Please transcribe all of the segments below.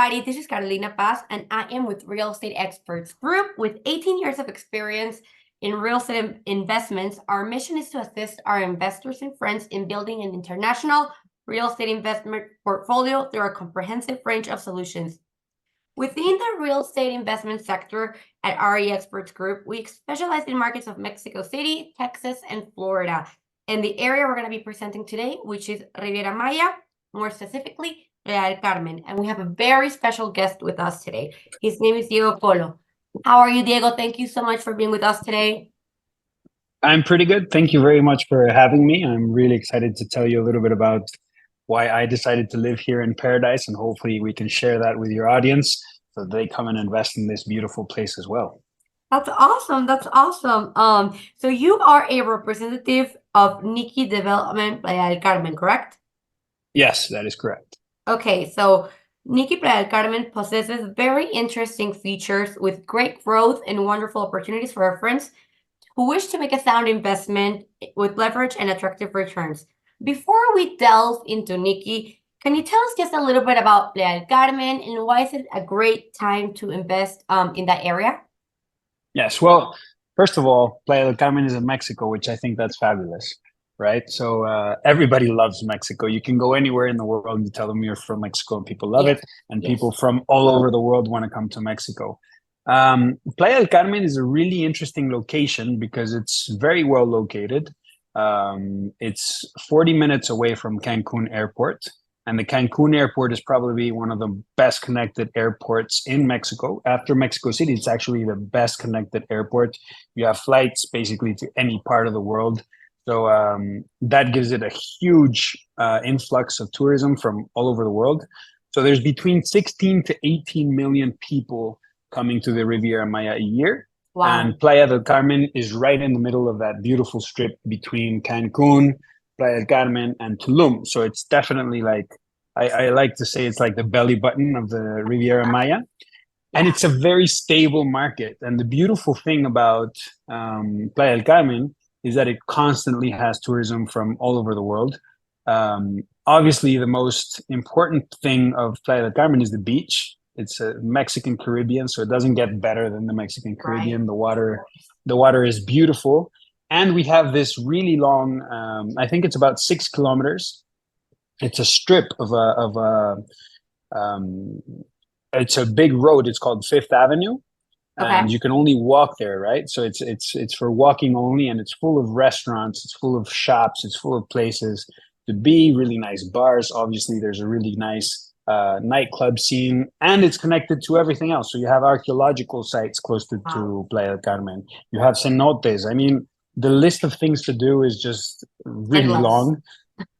everybody. This is Carolina Paz, and I am with Real Estate Experts Group. With 18 years of experience in real estate investments, our mission is to assist our investors and friends in building an international real estate investment portfolio through a comprehensive range of solutions. Within the real estate investment sector at RE Experts Group, we specialize in markets of Mexico City, Texas, and Florida. And the area we're going to be presenting today, which is Riviera Maya, more specifically, Playa del Carmen. And we have a very special guest with us today. His name is Diego Polo. How are you, Diego? Thank you so much for being with us today. I'm pretty good. Thank you very much for having me. I'm really excited to tell you a little bit about why I decided to live here in Paradise, and hopefully we can share that with your audience so they come and invest in this beautiful place as well. That's awesome. That's awesome. So you are a representative of Nikki Development Playa del Carmen, correct? Yes, that is correct. Okay, so Nikki Playa del Carmen possesses very interesting features with great growth and wonderful opportunities for our friends who wish to make a sound investment with leverage and attractive returns. Before we delve into Nikki, can you tell us just a little bit about Playa del Carmen and why is it a great time to invest in that area? Yes, well, first of all, Playa del Carmen is in Mexico, which I think that's fabulous, right? So everybody loves Mexico. You can go anywhere in the world and tell them you're from Mexico and people love it. And people from all over the world want to come to Mexico. Playa del Carmen is a really interesting location because it's very well located. It's 40 minutes away from Cancun Airport. And the Cancun Airport is probably one of the best connected airports in Mexico. After Mexico City, it's actually the best connected airport. You have flights basically to any part of the world. So that gives it a huge influx of tourism from all over the world. So there's between 16 to 18 million people coming to the Riviera Maya a year. Wow. And Playa del Carmen is right in the middle of that beautiful strip between Cancun, Playa del Carmen, and Tulum. So it's definitely like, I like to say it's like the belly button of the Riviera Maya. And it's a very stable market. And the beautiful thing about Playa del Carmen is that it constantly has tourism from all over the world. Obviously, the most important thing of Playa del Carmen is the beach. It's a Mexican Caribbean, so it doesn't get better than the Mexican Caribbean. Right. The water is beautiful. And we have this really long, I think it's about 6 kilometers. It's a strip it's a big road. It's called Fifth Avenue. Okay. And you can only walk there, right? So it's for walking only, and it's full of restaurants. It's full of shops. It's full of places to be, really nice bars. Obviously, there's a really nice nightclub scene, and it's connected to everything else. So you have archaeological sites close to Playa del Carmen. You have cenotes. I mean, the list of things to do is just really long.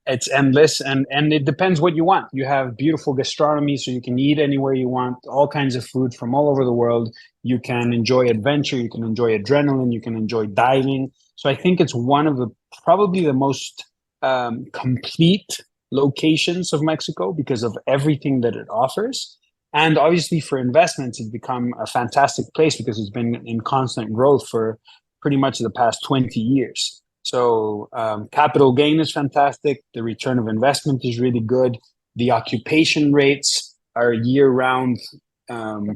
It's endless, and it depends what you want. You have beautiful gastronomy, so you can eat anywhere you want, all kinds of food from all over the world. You can enjoy adventure, you can enjoy adrenaline, you can enjoy diving. So I think it's one of the probably the most complete locations of Mexico because of everything that it offers. And obviously for investments, it's become a fantastic place because it's been in constant growth for pretty much the past 20 years. So capital gain is fantastic. The return of investment is really good. The occupation rates are year-round,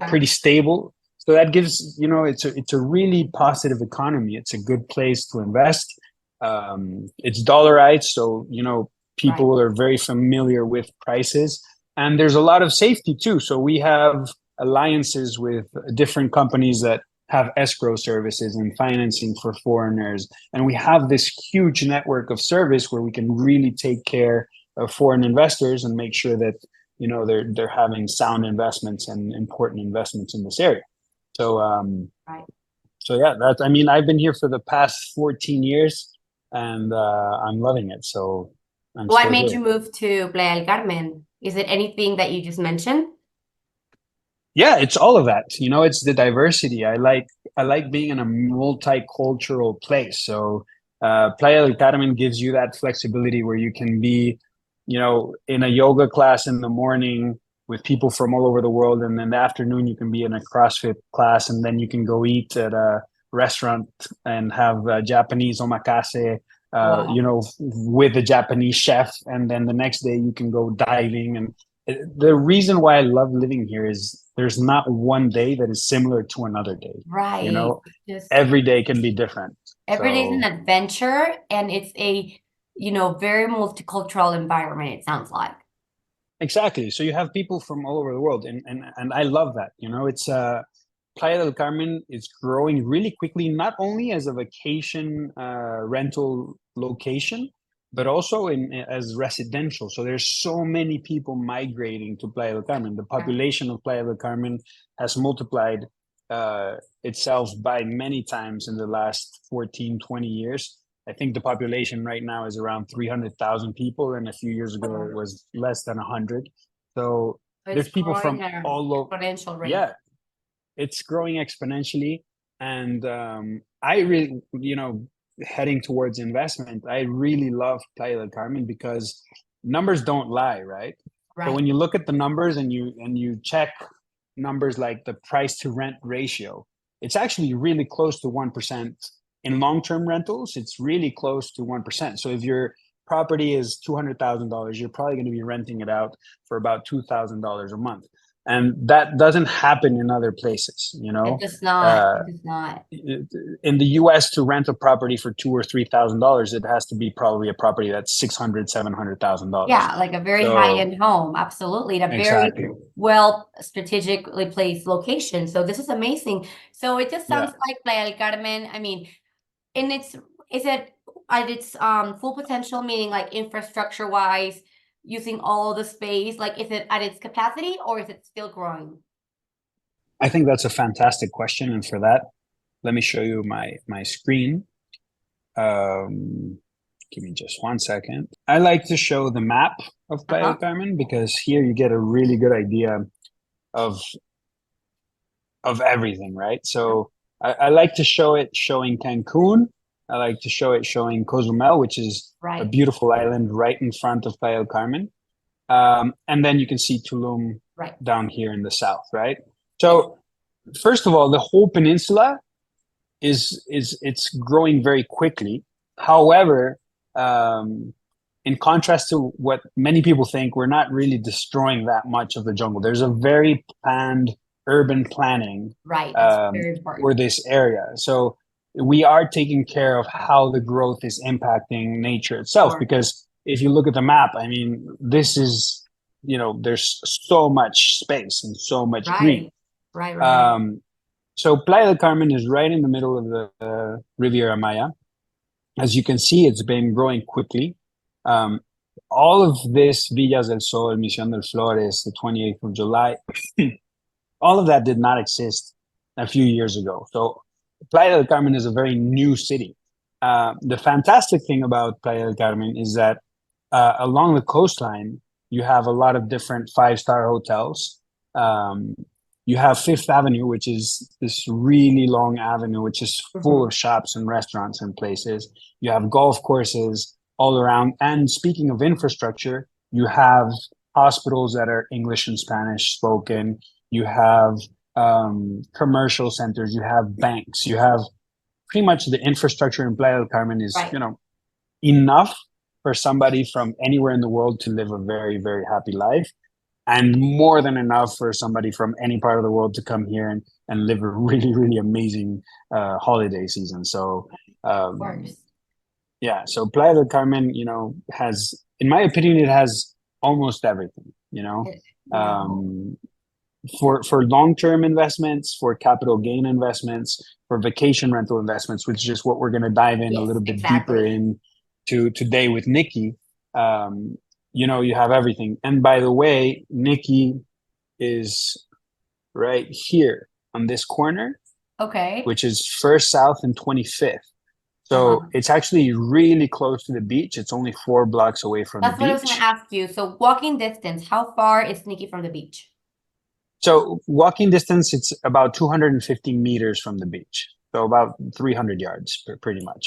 pretty stable. So that gives, it's a really positive economy. It's a good place to invest. It's dollarized, so, people are very familiar with prices. And there's a lot of safety too. So we have alliances with different companies that have escrow services and financing for foreigners. And we have this huge network of service where we can really take care of foreign investors and make sure that, they're having sound investments and important investments in this area. So, so yeah, I've been here for the past 14 years and I'm loving it. So what made you move to Playa del Carmen? Is it anything that you just mentioned? Yeah, it's all of that. It's the diversity. I like being in a multicultural place. So Playa del Carmen gives you that flexibility where you can be, in a yoga class in the morning with people from all over the world, and in the afternoon you can be in a CrossFit class, and then you can go eat at a restaurant and have Japanese omakase, with a Japanese chef, and then the next day you can go diving, and The reason why I love living here is there's not one day that is similar to another day. You Right. know, Just every day can be different. every day is an So adventure, and it's a, very multicultural environment, it sounds like. exactly. So you have people from all over the world, and I love that. You know, it's Playa del Carmen is growing really quickly, not only as a vacation rental location, but also in as residential. So there's so many people migrating to Playa del Carmen. The Right. population of Playa del Carmen has multiplied itself by many times in the last 14, 20 years. I think the population right now is around 300,000 people, and a few years ago it was less than 100. So So it's there's people growing from at an all over. exponential rate. Yeah, it's growing exponentially, and I really, heading towards investment, I really love Playa del Carmen because numbers don't lie, right? So Right. when you look at the numbers and you check numbers like the price to rent ratio, it's actually really close to 1%. In long-term rentals, it's really close to 1%. So if your property is $200,000, you're probably going to be renting it out for about $2,000 a month, and that doesn't happen in other places. It does not. Uh, It does not. in the US, to rent a property for $2,000 or $3,000, it has to be probably a property that's $600,000, $700,000. Yeah, like a very So high-end home. Absolutely. In a very exactly, well strategically placed location. So this is amazing. So it just yeah. sounds like Playa del Carmen. I mean, and is it at its full potential, meaning like infrastructure wise, using all the space, like is it at its capacity or is it still growing? I think that's a fantastic question, and for that, let me show you my screen. Um, Give me just 1 second. I like to show the map of Playa del Uh-huh. Carmen because here you get a really good idea of of everything, right? So I like to show it showing Cancun. I like to show it showing Cozumel, which is a Right. beautiful island right in front of Playa del Carmen. And then you can see Tulum Right. down here in the south, right? Yes. So first of all, the whole peninsula is it's growing very quickly. However, in contrast to what many people think, we're not really destroying that much of the jungle. There's a very planned urban planning Right. That's very for important. this area. So we are taking care of how the growth is impacting nature itself. Sure. Because if you look at the map, I mean, this is, there's so much space and so much green. Right. Right. Right. Right. Um, so Playa del Carmen is right in the middle of the Riviera Maya. As you can see, it's been growing quickly. Um, all of this, Villas del Sol, Misión del Flores, the 28th of July, all of that did not exist a few years ago. So Playa del Carmen is a very new city. The fantastic thing about Playa del Carmen is that along the coastline, you have a lot of different five-star hotels. Um, you have Fifth Avenue, which is this really long avenue, which is full Mhm. of shops and restaurants and places. You have golf courses all around. And speaking of infrastructure, you have hospitals that are English and Spanish spoken. You have commercial centers. You have banks. You have pretty much the infrastructure in Playa del Carmen is, Right. enough for somebody from anywhere in the world to live a very, very happy life, and more than enough for somebody from any part of the world to come here and live a really, really amazing holiday season. So, Of um, course. yeah, so Playa del Carmen, has, in my opinion, it has almost everything, Yeah. um, for long-term investments, for capital gain investments, for vacation rental investments, which is just what we're going to dive in a Yes, little bit deeper exactly. in to today with Nikki. You have everything. And by the way, Nikki is right here on this corner, Okay. which is First South and 25th. So Uh-huh. it's actually really close to the beach. It's only 4 blocks away from the That's what I was going to beach. ask you. So walking distance, how far is Nikki from the beach? So walking distance, it's about 250 meters from the beach. So about 300 yards, pretty much.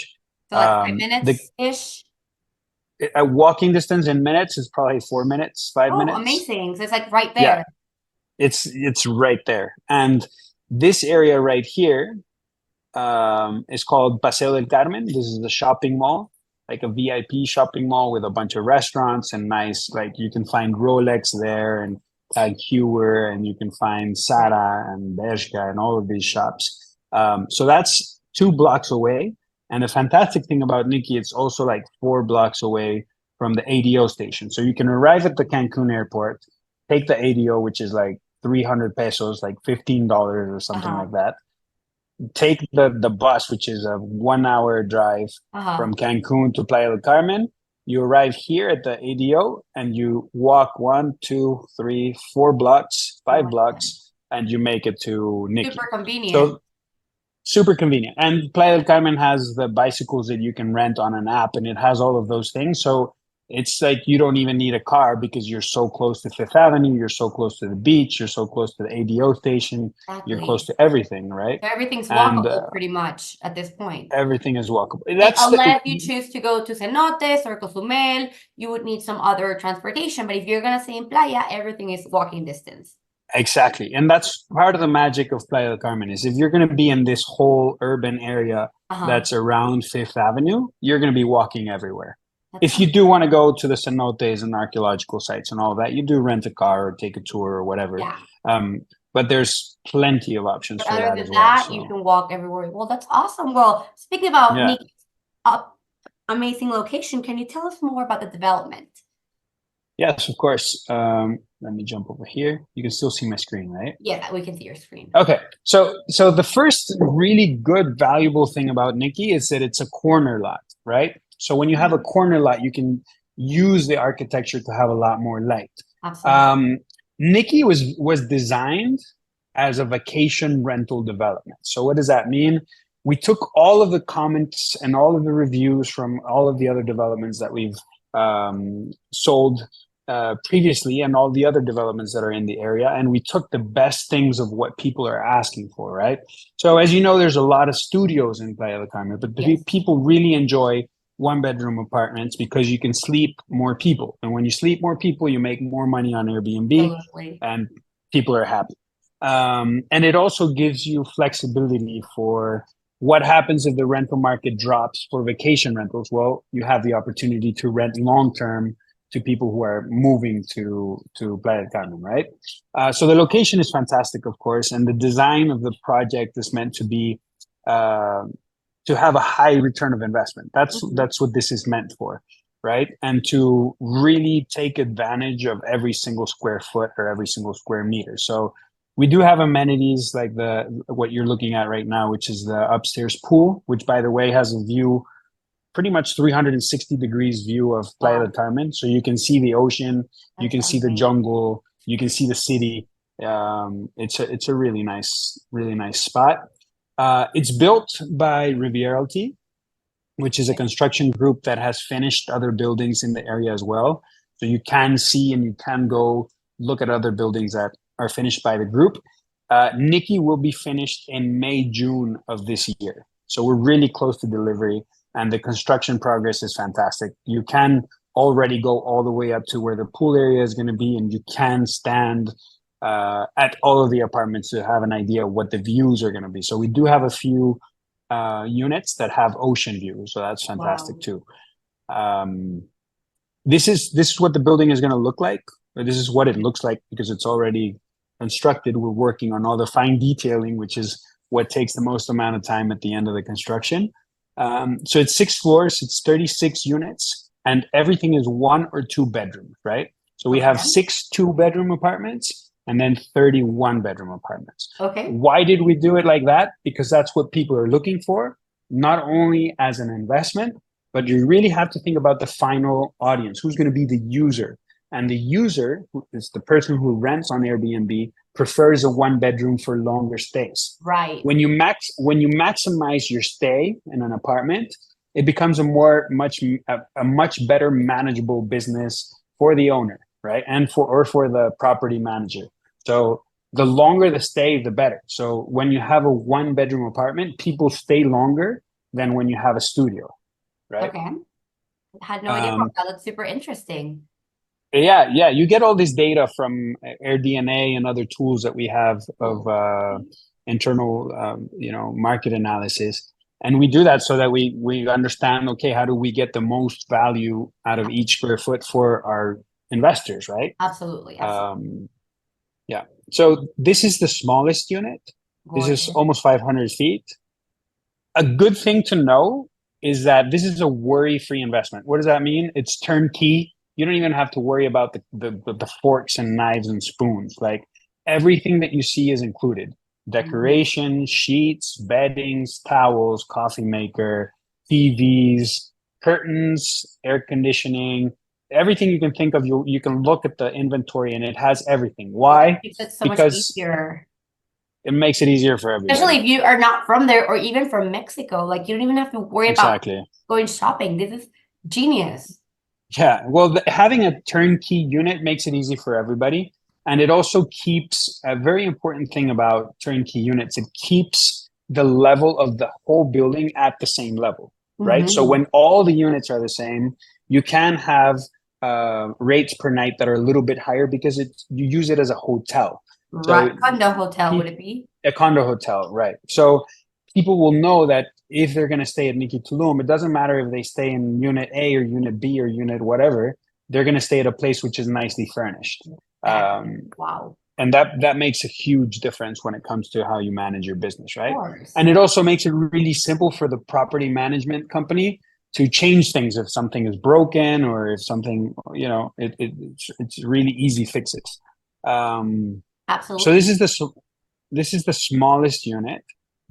So like five The minutes-ish? a walking distance in minutes is probably 4 minutes, five Oh, minutes. amazing. So it's like right Yeah, there. it's right there. And this area right here is called Paseo del Carmen. This is the shopping mall. like a VIP shopping mall with a bunch of restaurants and nice, like you can find Rolex there and Tag Heuer, and you can find Sara and Bershka and all of these shops. So that's 2 blocks away. And the fantastic thing about Nikki, it's also like 4 blocks away from the ADO station. So you can arrive at the Cancun airport, take the ADO, which is like 300 pesos, like $15 or something like that. Take the bus, which is a 1 hour drive from Cancun to Playa del Carmen. You arrive here at the ADO and you walk 1, 2, 3, 4 blocks, 5 blocks, and you make it to Nikki. Super convenient. So super convenient. And Playa del Carmen has the bicycles that you can rent on an app, and it has all of those things. So it's like you don't even need a car because you're so close to Fifth Avenue, you're so close to the beach, you're so close to the ADO station, you're close to everything, right? So everything's walkable pretty much at this point. Everything is walkable. Unless you choose to go to Cenotes or Cozumel, you would need some other transportation. But if you're going to stay in Playa, everything is walking distance. Exactly. And that's part of the magic of Playa del Carmen is if you're going to be in this whole urban area that's around Fifth Avenue, you're going to be walking everywhere. If you do want to go to the cenotes and archaeological sites and all that, you do rent a car or take a tour or whatever. But there's plenty of options for that as well. You can walk everywhere. Well, that's awesome. Well, speaking about Nikki's amazing location, can you tell us more about the development? Yes, of course. Let me jump over here. You can still see my screen, right? Yeah, we can see your screen. Okay. So the first really good, valuable thing about Nikki is that it's a corner lot, right? So when you have a corner lot, you can use the architecture to have a lot more light. Absolutely. Nikki was designed as a vacation rental development. So what does that mean? We took all of the comments and all of the reviews from all of the other developments that we've sold previously and all the other developments that are in the area, and we took the best things of what people are asking for, right? So as you know, there's a lot of studios in Playa del Carmen, but people really enjoy 1-bedroom apartments because you can sleep more people. And when you sleep more people, you make more money on Airbnb and people are happy. And it also gives you flexibility for what happens if the rental market drops for vacation rentals. Well, you have the opportunity to rent long-term to people who are moving to Playa del Carmen, right? So the location is fantastic, of course, and the design of the project is meant to be to have a high return of investment. That's what this is meant for, right? And to really take advantage of every single square foot or every single square meter. So we do have amenities like what you're looking at right now, which is the upstairs pool, which by the way has a view, pretty much 360 degrees view of Playa del Carmen. So you can see the ocean, you can see the jungle, you can see the city. It's a really nice spot. It's built by Rivieralty, which is a construction group that has finished other buildings in the area as well. So you can see and you can go look at other buildings that are finished by the group. Nikki will be finished in May, June of this year. So we're really close to delivery and the construction progress is fantastic. You can already go all the way up to where the pool area is going to be, and you can stand at all of the apartments to have an idea of what the views are going to be. So we do have a few units that have ocean views, so that's fantastic too. This is what the building is going to look like. Or this is what it looks like because it's already constructed. We're working on all the fine detailing, which is what takes the most amount of time at the end of the construction. So it's 6 floors, it's 36 units, and everything is 1 or 2 bedrooms, right? So we have 6 2-bedroom apartments and then 31 bedroom apartments. Okay. Why did we do it like that? Because that's what people are looking for, not only as an investment, but you really have to think about the final audience. Who's going to be the user? And the user, who is the person who rents on Airbnb, prefers a 1-bedroom for longer stays. Right. When you maximize your stay in an apartment, it becomes a much better manageable business for the owner, right? And for the property manager. So the longer the stay, the better. So when you have a 1-bedroom apartment, people stay longer than when you have a studio, right? Okay. I had no idea about that. That's super interesting. Yeah. You get all this data from AirDNA and other tools that we have of internal, market analysis. And we do that so that we understand, okay, how do we get the most value out of each square foot for our investors, right? Absolutely. Yeah. So this is the smallest unit. This is Gorgeous. almost 500 feet. A good thing to know is that this is a worry-free investment. What does that mean? It's turnkey. You don't even have to worry about the forks and knives and spoons. Like everything that you see is included. Decoration, sheets, beddings, towels, coffee maker, TVs, curtains, air conditioning, everything you can think of. You can look at the inventory and it has everything. Why? It's so much Because easier. it makes it easier for everybody. Especially if you are not from there or even from Mexico. Like you don't even have to worry about going shopping. This is genius. Yeah. Well, having a turnkey unit makes it easy for everybody. And it also keeps a very important thing about turnkey units. It keeps the level of the whole building at the same level, right? So when all the units are the same, you can have rates per night that are a little bit higher because you use it as a hotel. Right. Condo hotel, would it be? A condo hotel, right. So people will know that if they're going to stay at Nikki Tulum, it doesn't matter if they stay in unit A or unit B or unit whatever, they're going to stay at a place which is nicely furnished. Wow. And that makes a huge difference when it comes to how you manage your business, right? And it also makes it really simple for the property management company to change things if something is broken or if something, it's really easy fixes. Absolutely. So this is the smallest unit.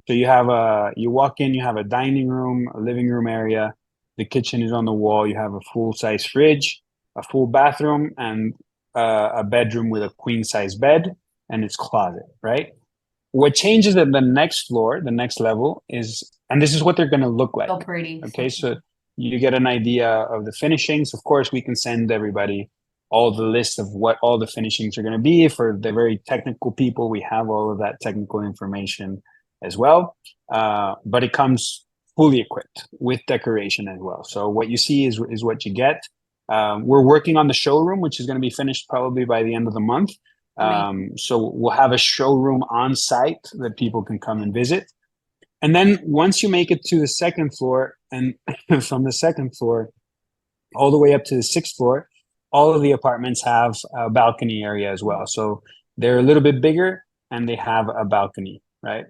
So you walk in, you have a dining room, a living room area. The kitchen is on the wall. You have a full-size fridge, a full bathroom, and a bedroom with a queen-size bed and its closet, right? What changes at the next floor, the next level is, and this is what they're going to look like. So pretty. Okay, so you get an idea of the finishings. Of course, we can send everybody all the list of what all the finishings are going to be. For the very technical people, we have all of that technical information as well. But it comes fully equipped with decoration as well. So what you see is what you get. We're working on the showroom, which is going to be finished probably by the end of the month. So we'll have a showroom on site that people can come and visit. And then once you make it to the second floor, and from the second floor all the way up to the sixth floor, all of the apartments have a balcony area as well. So they're a little bit bigger and they have a balcony, right?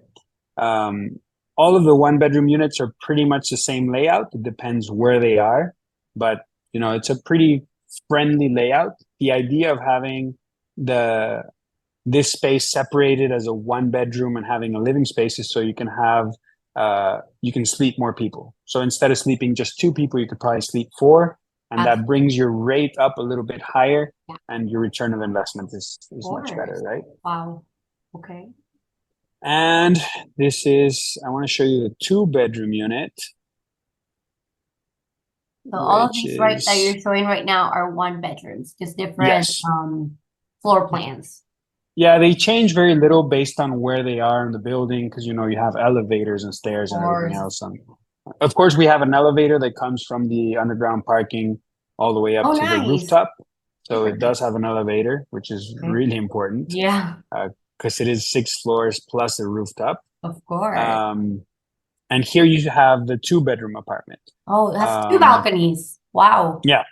All of the one-bedroom units are pretty much the same layout. It depends where they are, but it's a pretty friendly layout. The idea of having this space separated as a one bedroom and having a living space is so you can sleep more people. So instead of sleeping just two people, you could probably sleep four, and that brings your rate up a little bit higher, and your return of investment is much better, right? Wow. Okay. And I want to show you the 2-bedroom unit. So all of these that you're showing right now are 1-bedrooms, just different floor plans. Yeah, they change very little based on where they are in the building because you have elevators and stairs and everything else. Of course, we have an elevator that comes from the underground parking all the way up to the rooftop. So it does have an elevator, which is really important. Yeah. Because it is 6 floors plus a rooftop. Of course. And here you have the 2-bedroom apartment. Oh, that's 2 balconies. Wow. Yeah,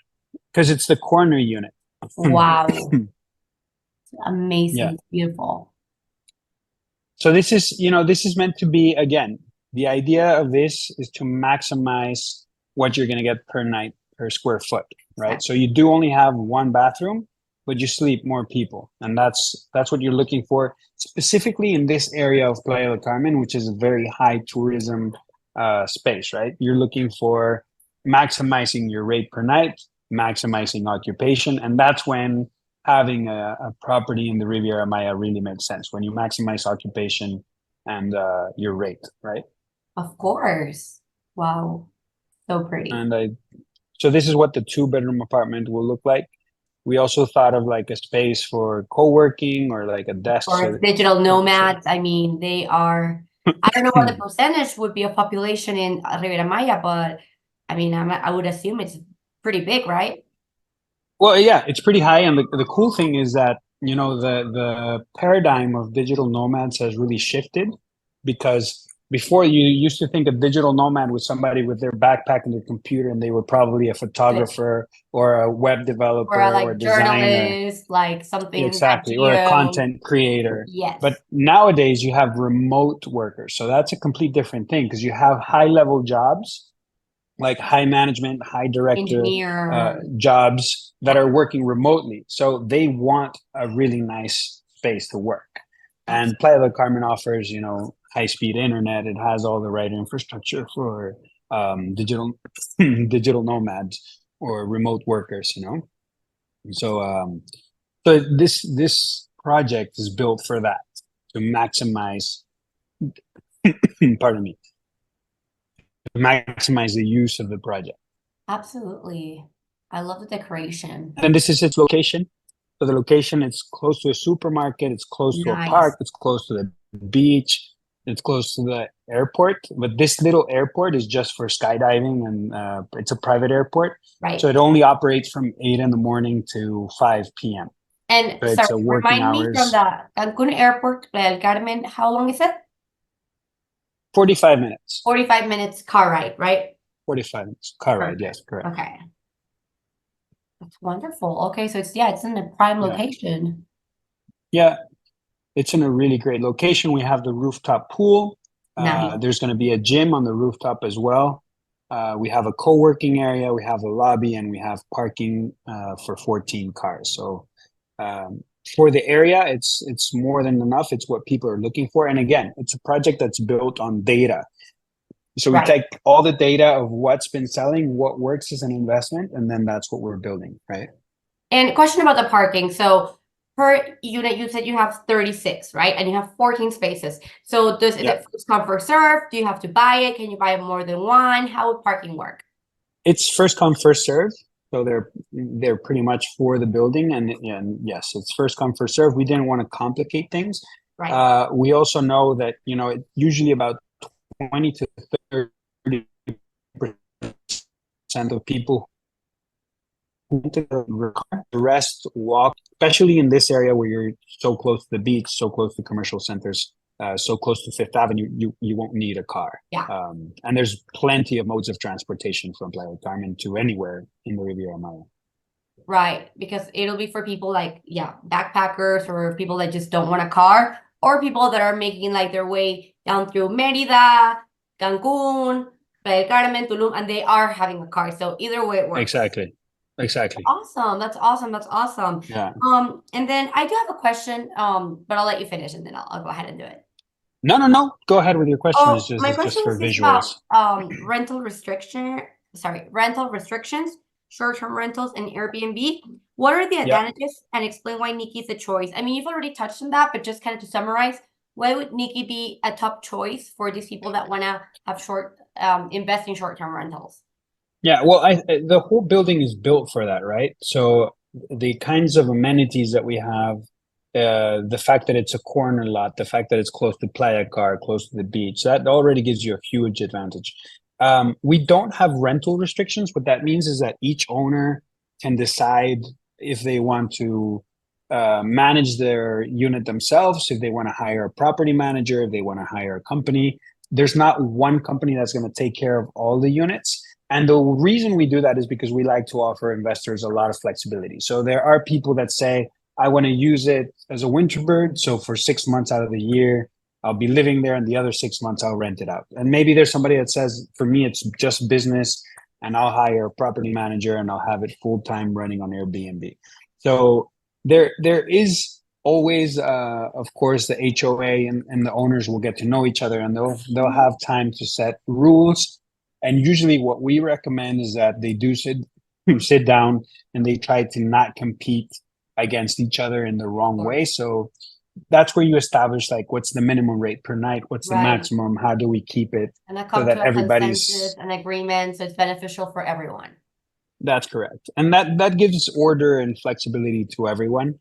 because it's the corner unit. Wow. Amazing. Yeah. Beautiful. So this is meant to be, again, the idea of this is to maximize what you're going to get per night per square foot, right? Exactly. So you do only have 1 bathroom, but you sleep more people. And that's what you're looking for, specifically in this area of Playa del Carmen, which is a very high tourism space, right? You're looking for maximizing your rate per night, maximizing occupation. And that's when having a property in the Riviera Maya really makes sense, when you maximize occupation and your rate, right? Of course. Wow. So pretty. And so this is what the 2-bedroom apartment will look like. We also thought of like a space for co-working or like a desk. Or digital nomads. I mean, they are, I don't know what the percentage would be of population in Riviera Maya, but I mean, I would assume it's pretty big, right? Well, yeah, it's pretty high. And the cool thing is that, the paradigm of digital nomads has really shifted because before you used to think a digital nomad was somebody with their backpack and their computer, and they were probably a photographer or a web Or developer or like designer. journalist, like something that Exactly, or a geo. content creator. Yes. But nowadays you have remote workers. So that's a complete different thing because you have high level jobs like high management, high director Engineer. jobs that Yeah. are working remotely. So they want a really nice space to work. And Playa del Carmen offers, high speed internet. It has all the right infrastructure for digital digital nomads or remote workers. So this project is built for that to maximize, pardon me, to maximize the use of the project. Absolutely. I love the decoration. And this is its location. So the location, it's close to a supermarket, it's close to a Nice. park, it's close to the beach, it's close to the airport. But this little airport is just for skydiving, and it's a private airport. Right. So it only operates from 8 in the morning to 5 p.m. And So sorry, it's a working remind me from hours, the Cancun airport, Playa del Carmen, how long is it? 45 minutes. 45 minutes car ride, right? 45 minutes. Car ride, Perfect. yes, correct. Okay. That's wonderful. Okay, so it's in a prime location. Yeah, it's in a really great location. We have the rooftop pool. Nice. There's going to be a gym on the rooftop as well. We have a co-working area, we have a lobby, and we have parking for 14 cars. So for the area, it's more than enough. It's what people are looking for. And again, it's a project that's built on data. So we take all the data of what's been selling, what works as an investment, and then that's what we're building, right? And question about the parking. So per unit, you said you have 36, right? And you have 14 spaces. So is it first come, first serve? Do you have to buy it? Can you buy more than one? How would parking work? It's first come, first serve. So they're pretty much for the building, and yes, it's first come, first serve. We didn't want to complicate things. Right. We also know that usually about 20 to 30% of people who the rest walk, especially in this area where you're so close to the beach, so close to commercial centers, so close to Fifth Avenue, you won't need a car. Yeah. And there's plenty of modes of transportation from Playa del Carmen to anywhere in the Riviera Maya. Right, because it'll be for people like, backpackers or people that just don't want a car, or people that are making like their way down through Mérida, Cancun, Playa del Carmen, Tulum, and they are having a car. So either way it works. Exactly. Awesome. That's awesome. Yeah. And then I do have a question, but I'll let you finish and then I'll go ahead and do it. No. Go ahead with your question. My It's question just for was just visuals. about rental restrictions, short-term rentals, and Airbnb. What are the advantages? And explain why Nikki is the choice. I mean, you've already touched on that, but just kind of to summarize, why would Nikki be a top choice for these people that want to have invest in short-term rentals? Yeah, well, the whole building is built for that, right? So the kinds of amenities that we have, the fact that it's a corner lot, the fact that it's close to Playa Car, close to the beach, that already gives you a huge advantage. We don't have rental restrictions. What that means is that each owner can decide if they want to manage their unit themselves, if they want to hire a property manager, if they want to hire a company. There's not one company that's going to take care of all the units. And the reason we do that is because we like to offer investors a lot of flexibility. So there are people that say, I want to use it as a winter bird. So for 6 months out of the year, I'll be living there, and the other 6 months I'll rent it out. And maybe there's somebody that says, for me, it's just business, and I'll hire a property manager and I'll have it full time running on Airbnb. So there is always, of course, the HOA and the owners will get to know each other, and they'll have time to set rules. And usually what we recommend is that they do sit down and they try to not compete against each other in the wrong way. So that's where you establish like what's the minimum rate per night, what's the maximum, how do we keep it, and that so comes that to everybody's an agreement, so it's beneficial for everyone. That's correct. And that gives order and flexibility to everyone.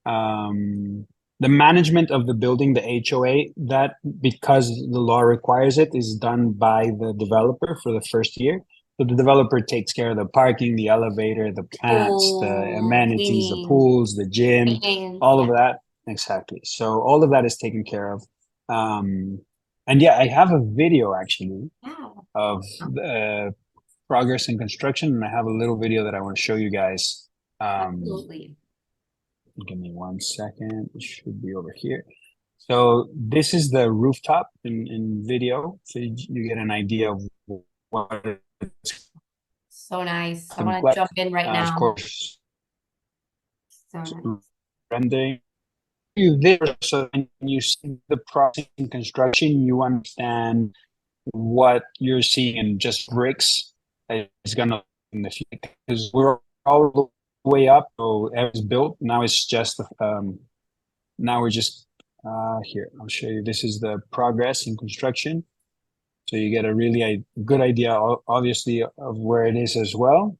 The management of the building, the HOA, that because the law requires it, is done by the developer for the first year. So the developer takes care of the parking, the elevator, the plants, the amenities, the pools, the gym, all of that. Exactly. So all of that is taken care of. And yeah, I have a video actually Wow. of progress in construction, and I have a little video that I want to show you guys. Absolutely. Give me 1 second. It should be over here. So this is the rooftop in video, so you get an idea of what it's So nice. I going to want look to like. jump in right Of now. course, So nice. rendering you there, so when you see the process in construction, you understand what you're seeing in just bricks is gonna in the future, because we're all the way up, so it's built. Now it's just now we're just here. I'll show you. This is the progress in construction, so you get a really good idea, obviously, of where it is as well.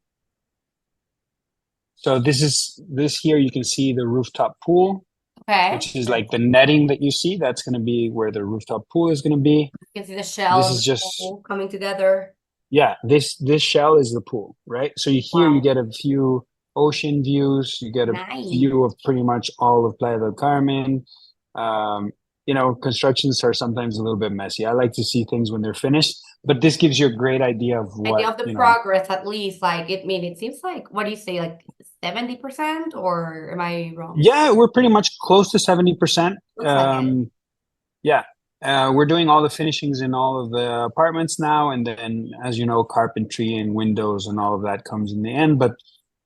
So this here. You can see the rooftop pool, Okay. which is like the netting that you see. That's going to be where the rooftop pool is going to be. You can see the shell This and is the just, pool coming together. yeah, this shell is the pool, right? So here you Wow. get a few ocean views. You get a Nice. view of pretty much all of Playa del Carmen. Constructions are sometimes a little bit messy. I like to see things when they're finished, but this gives you a great idea of Idea what, of the progress, at least. Like, it seems like, what do you say, like 70%, or am I wrong? Yeah, we're pretty much close to 70%. Looks like it. Yeah. We're doing all the finishings in all of the apartments now, and then, as you know, carpentry and windows and all of that comes in the end. But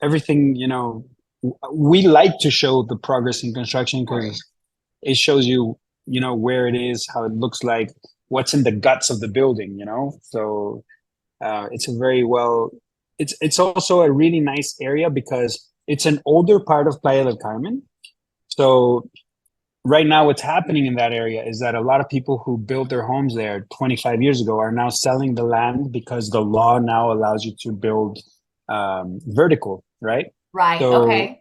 everything, we like to show the progress in construction because it shows you, where it is, how it looks like, what's in the guts of the building, So it's a very well. It's also a really nice area because it's an older part of Playa del Carmen. So right now what's happening in that area is that a lot of people who built their homes there 25 years ago are now selling the land because the law now allows you to build vertical, right? Right. So Okay.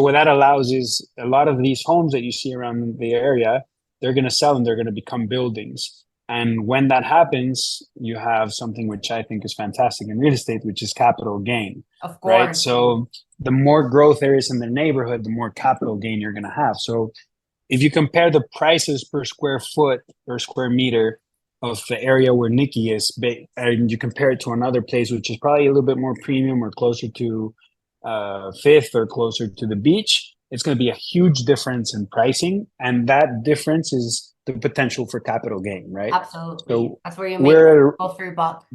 what that allows is a lot of these homes that you see around the area, they're going to sell and they're going to become buildings. And when that happens, you have something which I think is fantastic in real estate, which is capital gain, Of right? course. So the more growth there is in the neighborhood, the more capital gain you're going to have. So if you compare the prices per square foot or square meter of the area where Nikki is, and you compare it to another place which is probably a little bit more premium or closer to Fifth or closer to the beach, it's going to be a huge difference in pricing, and that difference is the potential for capital gain, right? Absolutely. So That's where you make we're both for your buck.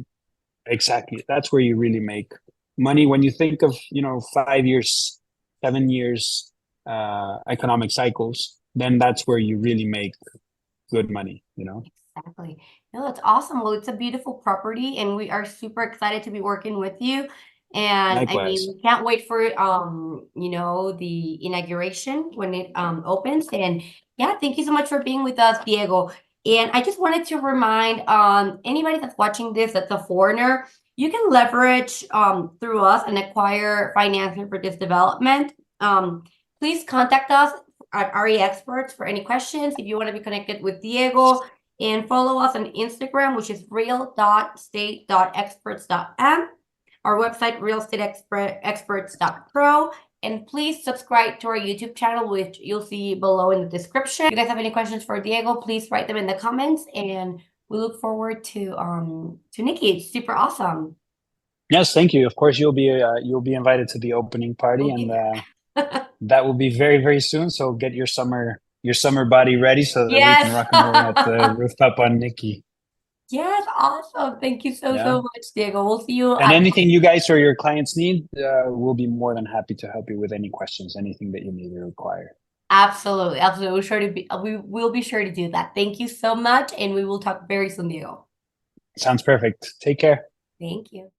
exactly, that's where you really make money when you think of 5 years, 7 years economic cycles. Then that's where you really make good money. Exactly. No, that's awesome. Well, it's a beautiful property, and we are super excited to be working with you. And I mean, Likewise. we can't wait for the inauguration when it opens. And yeah, thank you so much for being with us, Diego. And I just wanted to remind anybody that's watching this that's a foreigner, you can leverage through us and acquire financing for this development. Please contact us at RE Experts for any questions. If you want to be connected with Diego, and follow us on Instagram, which is real.state.experts.m, our website, realestateexperts.pro, and please subscribe to our YouTube channel, which you'll see below in the description. If you guys have any questions for Diego, please write them in the comments, and we look forward to Nikki. It's super awesome. Yes, thank you. Of course, you'll be invited to the opening party, We'll be and there. that will be very, very soon. So get your summer body ready so that we can Yes. rock and roll at the rooftop on Nikki. Yes, awesome. Thank you so, Yeah. so much, Diego. We'll see you And at anything you guys or your clients need, we'll be more than happy to help you with any questions, anything that you need or require. Absolutely, absolutely. We will be sure to do that. Thank you so much, and we will talk very soon, Diego. Sounds perfect. Take care. Thank you.